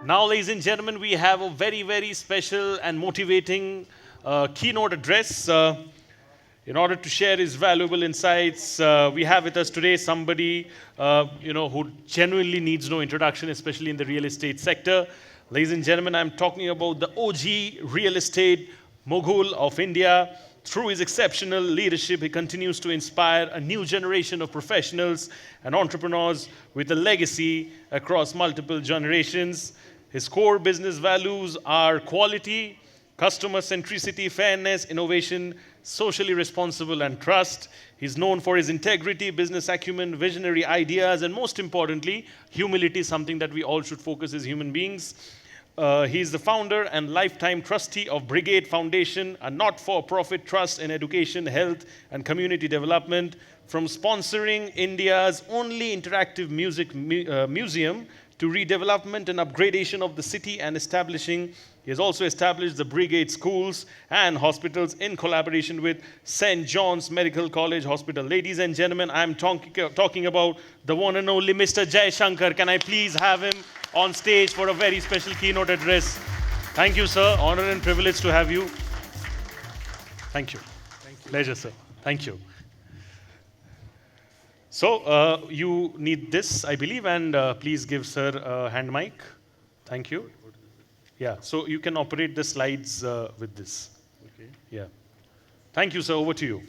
Now, ladies and gentlemen, we have a very, very special and motivating keynote address. In order to share his valuable insights, we have with us today somebody who genuinely needs no introduction, especially in the real estate sector. Ladies and gentlemen, I'm talking about the OG real estate mogul of India. Through his exceptional leadership, he continues to inspire a new generation of professionals and entrepreneurs with a legacy across multiple generations. His core business values are quality, customer centricity, fairness, innovation, socially responsible, and trust. He's known for his integrity, business acumen, visionary ideas, and most importantly, humility, something that we all should focus as human beings. He is the founder and lifetime trustee of Brigade Foundation, a not-for-profit trust in education, health, and community development. From sponsoring India's only interactive music museum to redevelopment and upgradation of the city and establishing, he has also established the Brigade schools and hospitals in collaboration with St. John's Medical College Hospital. Ladies and gentlemen, I'm talking about the one and only Mr. Jaishankar. Can I please have him on stage for a very special keynote address? Thank you, sir. Honor and privilege to have you. Thank you. Pleasure, sir. Thank you. So, you need this, I believe, and please give sir a hand mic. Thank you. Yeah, so you can operate the slides with this. Okay. Yeah. Thank you, sir. Over to you.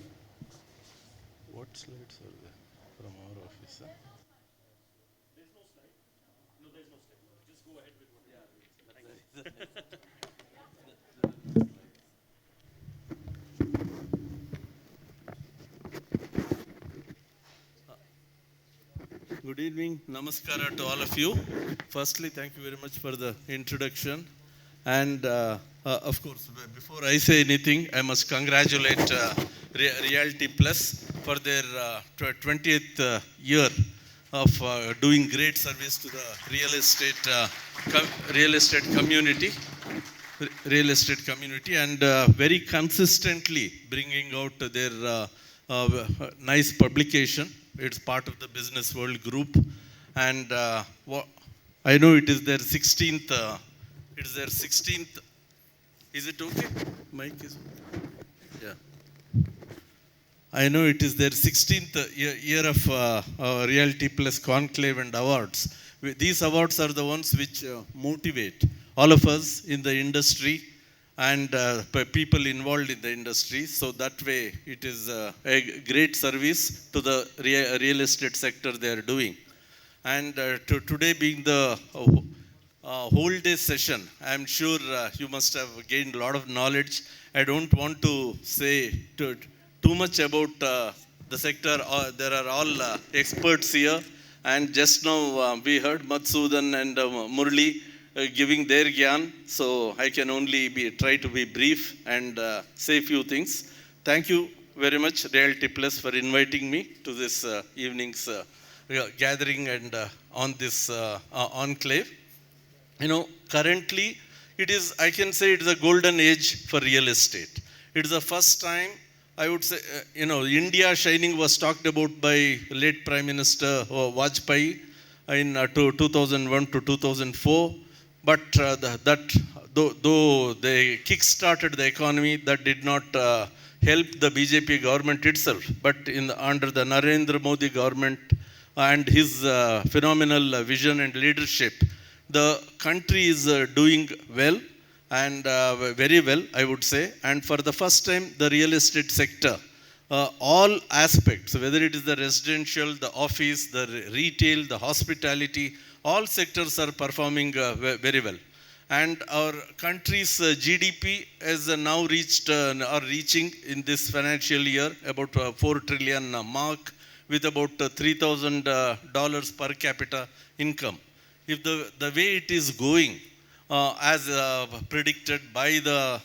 What slides are there from our office? There's no slide. No, there's no slide. Just go ahead with what you have. Good evening, namaskara to all of you. Firstly, thank you very much for the introduction. And of course, before I say anything, I must congratulate Realty Plus for their 20th year of doing great service to the real estate community, and very consistently bringing out their nice publication. It's part of the Business World Group, and I know it is their 16th. It's their 16th. Is it okay? Mic is. Yeah. I know it is their 16th year of Realty Plus Conclave and Awards. These awards are the ones which motivate all of us in the industry and people involved in the industry. So that way, it is a great service to the real estate sector they are doing. And today being the whole day session, I'm sure you must have gained a lot of knowledge. I don't want to say too much about the sector. There are all experts here. And just now we heard Madhusudan and Murli giving their gyan, so I can only try to be brief and say a few things. Thank you very much, Realty Plus, for inviting me to this evening's gathering and on this enclave. You know, currently, I can say it is a golden age for real estate. It is the first time, I would say, India shining was talked about by late Prime Minister Vajpayee in 2001 to 2004. But though they kick-started the economy, that did not help the BJP government itself. But under the Narendra Modi government and his phenomenal vision and leadership, the country is doing well and very well, I would say. And for the first time, the real estate sector, all aspects, whether it is the residential, the office, the retail, the hospitality, all sectors are performing very well. And our country's GDP has now reaching in this financial year about 4 trillion mark with about $3,000 per capita income. If the way it is going, as predicted by the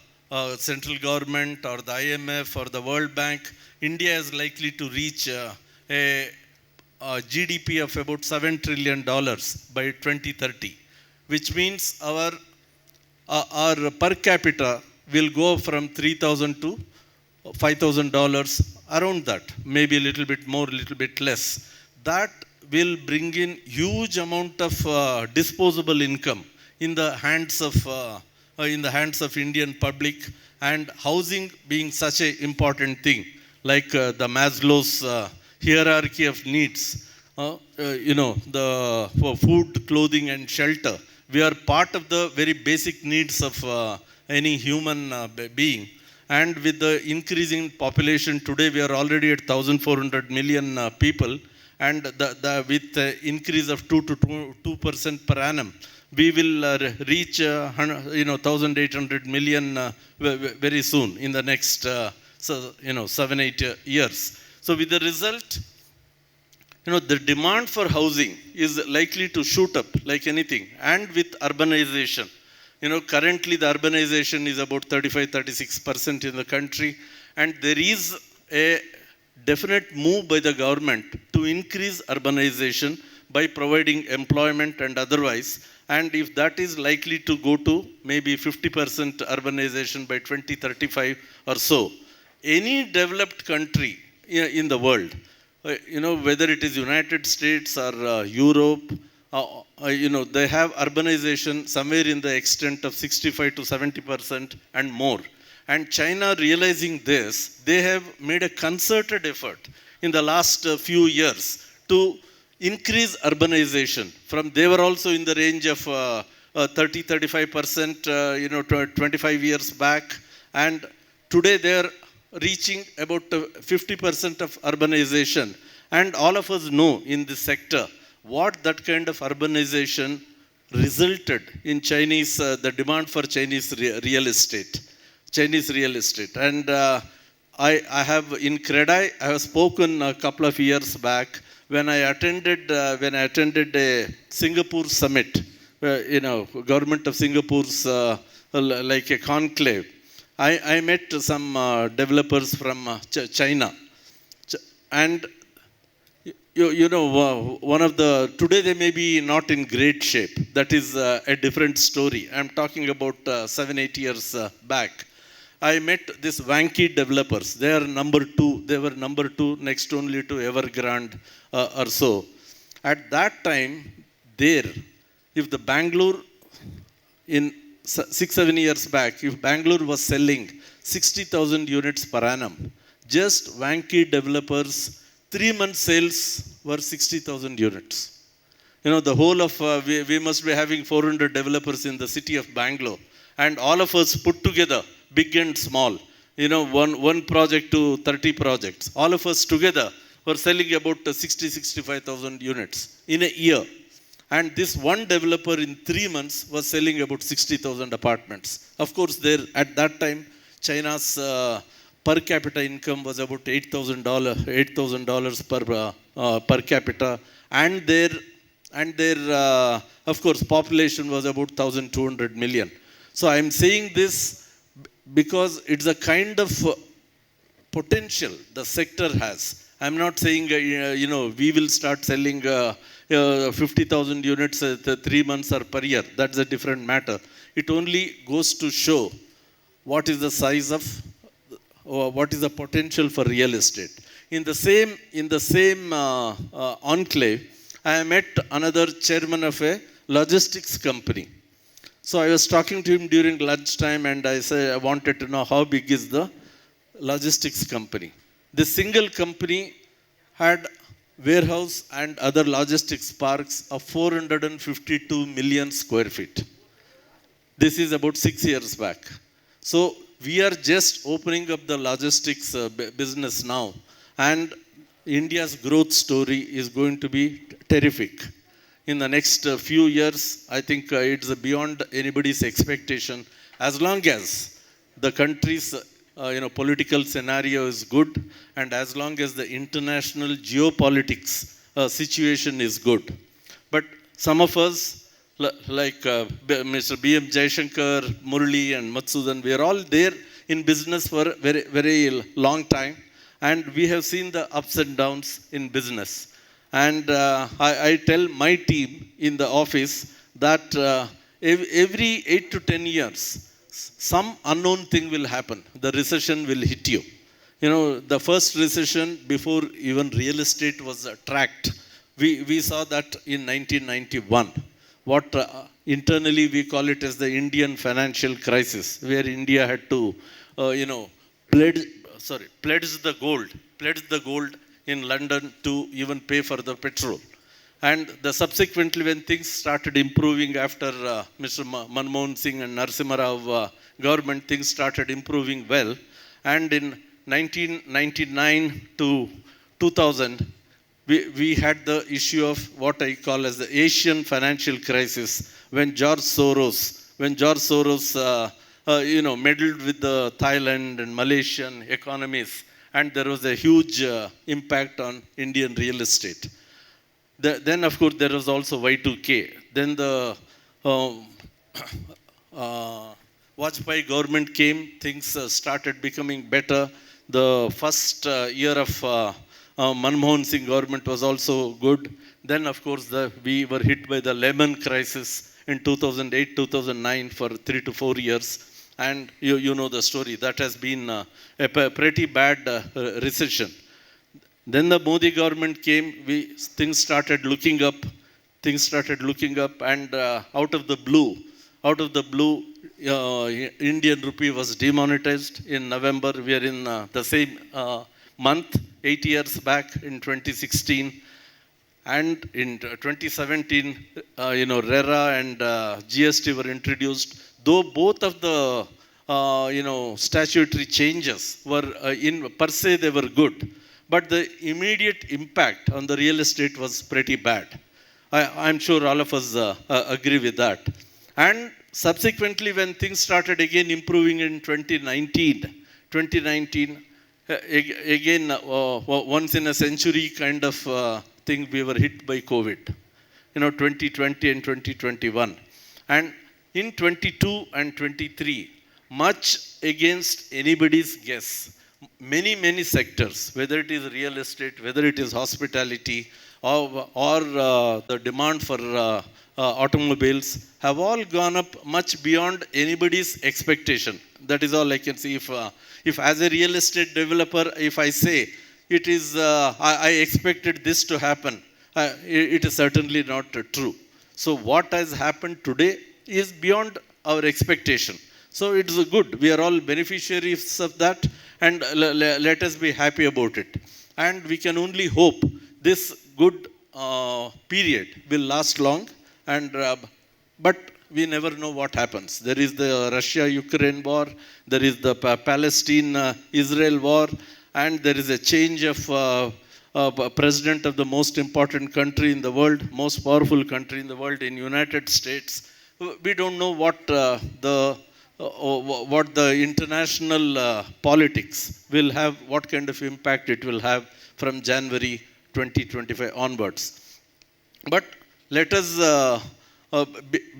central government or the IMF or the World Bank, India is likely to reach a GDP of about $7 trillion by 2030, which means our per capita will go from $3,000 to $5,000, around that, maybe a little bit more, a little bit less. That will bring in huge amount of disposable income in the hands of Indian public, and housing being such an important thing, like the Maslow's hierarchy of needs, the for food, clothing, and shelter. We are part of the very basic needs of any human being. And with the increasing population today, we are already at 1,400 million people, and with the increase of 2% per annum, we will reach 1,800 million very soon in the next 7-8 years. So with the result, the demand for housing is likely to shoot up like anything. And with urbanization, currently the urbanization is about 35-36% in the country, and there is a definite move by the government to increase urbanization by providing employment and otherwise. And if that is likely to go to maybe 50% urbanization by 2035 or so, any developed country in the world, whether it is United States or Europe, they have urbanization somewhere in the extent of 65 to 70% and more. And China, realizing this, they have made a concerted effort in the last few years to increase urbanization. They were also in the range of 30-35%, 25 years back, and today they are reaching about 50% of urbanization. And all of us know in this sector what that kind of urbanization resulted in the demand for Chinese real estate. And I have in Kedia, I have spoken a couple of years back when I attended a Singapore summit, government of Singapore's like a conclave. I met some developers from China, and today they may be not in great shape. That is a different story. I'm talking about 7-8 years back. I met these Wanky developers. They are number 2. They were number 2 next only to Evergrande or so. At that time, if the Bangalore in 6-7 years back, if Bangalore was selling 60,000 units per annum, just Wanky developers, 3 months sales were 60,000 units. The whole of, we must be having 400 developers in the city of Bangalore. And all of us put together, big and small, one project to 30 projects. All of us together were selling about 65,000 units in a year. And this one developer in 3 months was selling about 60,000 apartments. Of course, at that time, China's per capita income was about $8,000 per capita, and their of course population was about 1,200 million. So I am saying this because it's a kind of potential the sector has. I'm not saying we will start selling 50,000 units 3 months or per year. That's a different matter. It only goes to show what is the size of, what is the potential for real estate. In the same enclave, I met another chairman of a logistics company. So I was talking to him during lunchtime, and I wanted to know how big is the logistics company. The single company had warehouse and other logistics parks of 452 million square feet. This is about 6 years back. So we are just opening up the logistics business now, and India's growth story is going to be terrific. In the next few years, I think it's beyond anybody's expectation, as long as the country's political scenario is good, and as long as the international geopolitics situation is good. But some of us, like Mr. B.M. Jaishankar, Murli, and Matsudan, we are all there in business for a very, very long time, and we have seen the ups and downs in business. And I tell my team in the office that every 8 to 10 years, some unknown thing will happen. The recession will hit you. The first recession before even real estate was tracked, we saw that in 1991. what internally we call it as the Indian financial crisis, where India had to, you know, pledge, pledge the gold in London to even pay for the petrol. And subsequently, when things started improving after Mr. Manmohan Singh and Narasimha Rao government, things started improving well. And in 1999 to 2000, we had the issue of what I call as the Asian financial crisis, when George Soros, meddled with the Thailand and Malaysian economies, and there was a huge impact on Indian real estate. Then, of course, there was also Y2K. Then the Vajpayee government came, things started becoming better. The first year of Manmohan Singh government was also good. Then, of course, we were hit by the lemon crisis in 2008, 2009 for 3 to 4 years. And you know the story. That has been a pretty bad recession. Then the Modi government came, things started looking up, and out of the blue, Indian rupee was demonetized in November. We are in the same month, 8 years back in 2016. And in 2017, RERA and GST were introduced. Though both of the, statutory changes were, per se, they were good. But the immediate impact on the real estate was pretty bad. I'm sure all of us agree with that. And subsequently, when things started again improving in 2019, again, once in a century kind of thing, we were hit by COVID. 2020 and 2021. And in 22 and 23, much against anybody's guess, many sectors, whether it is real estate, whether it is hospitality, or the demand for automobiles, have all gone up much beyond anybody's expectation. That is all I can see. If as a real estate developer, if I say it is, I expected this to happen, it is certainly not true. So what has happened today is beyond our expectation. So it is good. We are all beneficiaries of that, and let us be happy about it. And we can only hope this good period will last long. And but we never know what happens. There is the Russia-Ukraine war. There is the Palestine-Israel war, and there is a change of president of the most important country in the world, most powerful country in the world, in United States. We don't know what the international politics will have, what kind of impact it will have from January 2025 onwards. But let us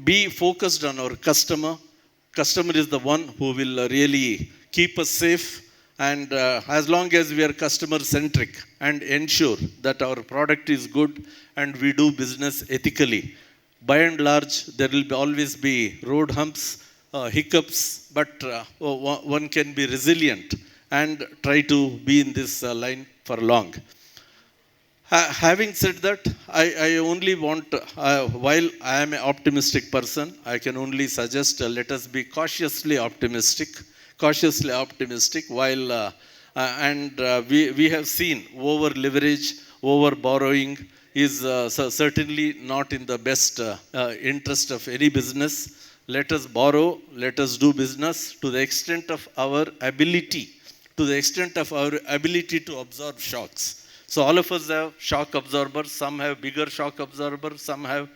be focused on our customer. Customer is the one who will really keep us safe. And as long as we are customer centric and ensure that our product is good and we do business ethically, by and large, there will always be road humps, hiccups, but one can be resilient and try to be in this line for long. Having said that, I only want, while I am an optimistic person, I can only suggest let us be cautiously optimistic, while, we have seen over leverage, over borrowing is certainly not in the best interest of any business. Let us borrow, let us do business to the extent of our ability, to absorb shocks. So all of us have shock absorbers. Some have bigger shock absorbers. Some have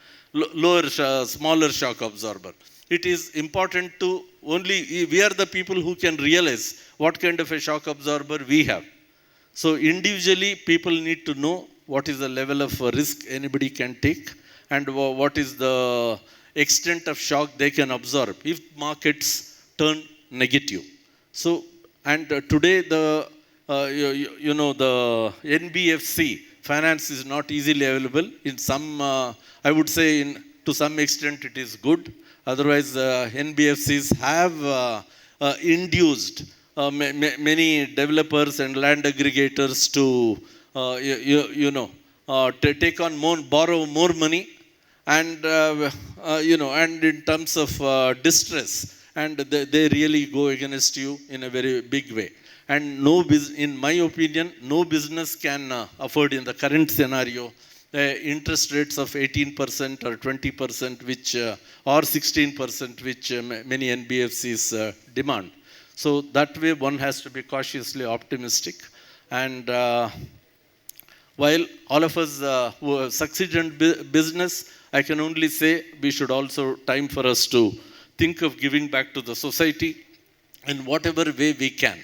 smaller shock absorber. It is important to we are the people who can realize what kind of a shock absorber we have. So individually, people need to know what is the level of risk anybody can take and what is the extent of shock they can absorb if markets turn negative. So, and today the NBFC finance is not easily available. In some, I would say, to some extent, it is good. Otherwise, NBFCs have induced many developers and land aggregators to, take on borrow more money, and and in terms of distress, and they really go against you in a very big way. And in my opinion, no business can afford in the current scenario interest rates of 18% or 20%, which or 16%, which many NBFCs demand. So that way, one has to be cautiously optimistic. And while all of us who have succeeded in business, I can only say we should also time for us to think of giving back to the society in whatever way we can.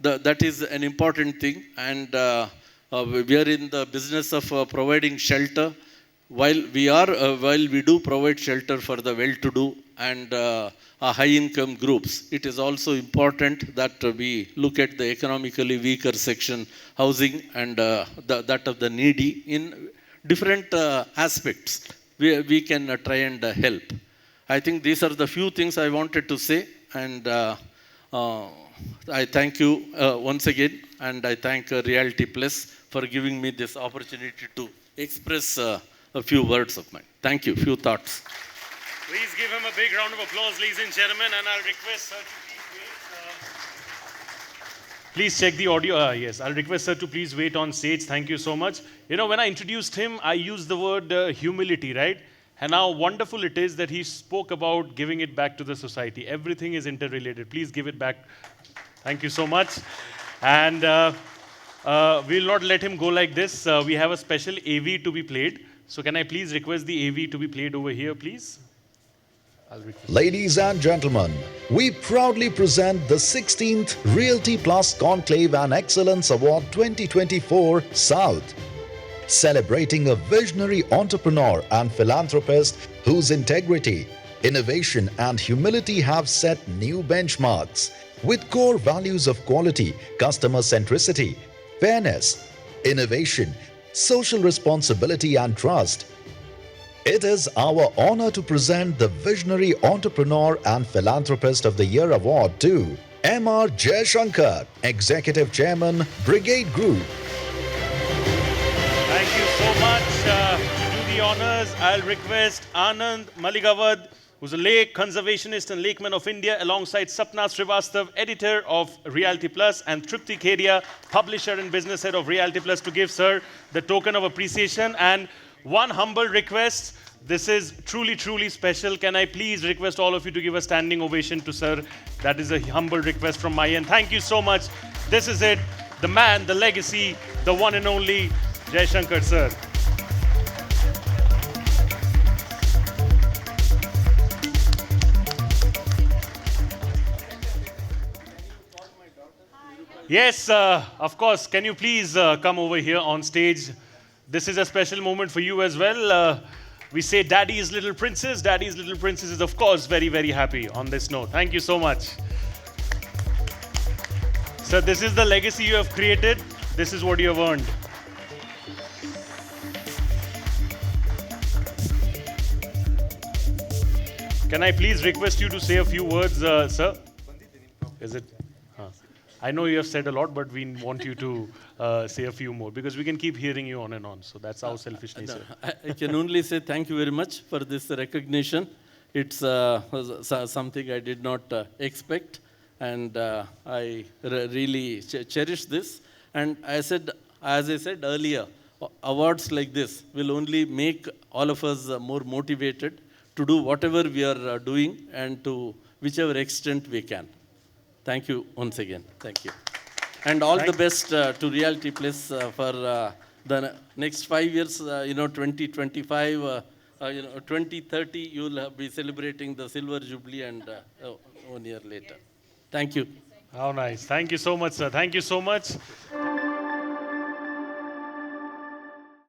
That is an important thing. And we are in the business of providing shelter. While we do provide shelter for the well-to-do and high-income groups, it is also important that we look at the economically weaker section housing and that of the needy in different aspects. We can try and help. I think these are the few things I wanted to say, and I thank you once again, and I thank Reality Plus for giving me this opportunity to express a few words of mine. Thank you. Few thoughts. Please give him a big round of applause, ladies and gentlemen, and I'll request sir to please wait. Please check the audio. Yes, I'll request sir to please wait on stage. Thank you so much. You know, when I introduced him, I used the word humility, right? And how wonderful it is that he spoke about giving it back to the society. Everything is interrelated. Please give it back. Thank you so much. And we'll not let him go like this. We have a special AV to be played. So can I please request the AV to be played over here, please? Ladies and gentlemen, we proudly present the 16th Realty Plus Conclave and Excellence Award 2024 South, celebrating a visionary entrepreneur and philanthropist whose integrity, innovation and humility have set new benchmarks. With core values of quality, customer centricity, fairness, innovation, social responsibility and trust, it is our honor to present the Visionary Entrepreneur and Philanthropist of the Year Award to M.R. Jaishankar, Executive Chairman, Brigade Group. Thank you so much. To do the honors, I'll request Anand Maligavad, who's a lake conservationist and lakeman of India, alongside Sapna Srivastav, editor of Reality Plus, and Tripti Kedia, publisher and business head of Reality Plus, to give sir the token of appreciation. And one humble request. This is truly, truly special. Can I please request all of you to give a standing ovation to sir? That is a humble request from my end. Thank you so much. This is it. The man, the legacy, the one and only Jaishankar sir. Yes, of course. Can you please come over here on stage? This is a special moment for you as well. We say Daddy's Little Princess. Daddy's Little Princess is, of course, very, very happy on this note. Thank you so much. So this is the legacy you have created. This is what you have earned. Can I please request you to say a few words, sir? Is it? I know you have said a lot, but we want you to say a few more, because we can keep hearing you on and on. So that's our selfish nature. I can only say thank you very much for this recognition. It's something I did not expect, and I really cherish this. And as I said earlier, awards like this will only make all of us more motivated to do whatever we are doing, and to whichever extent we can. Thank you once again. Thank you. And all the best to Reality Plus for the next 5 years, 2025, 2030, you'll be celebrating the Silver Jubilee, and 1 year later. Thank you. How nice. Thank you so much, sir. Thank you so much.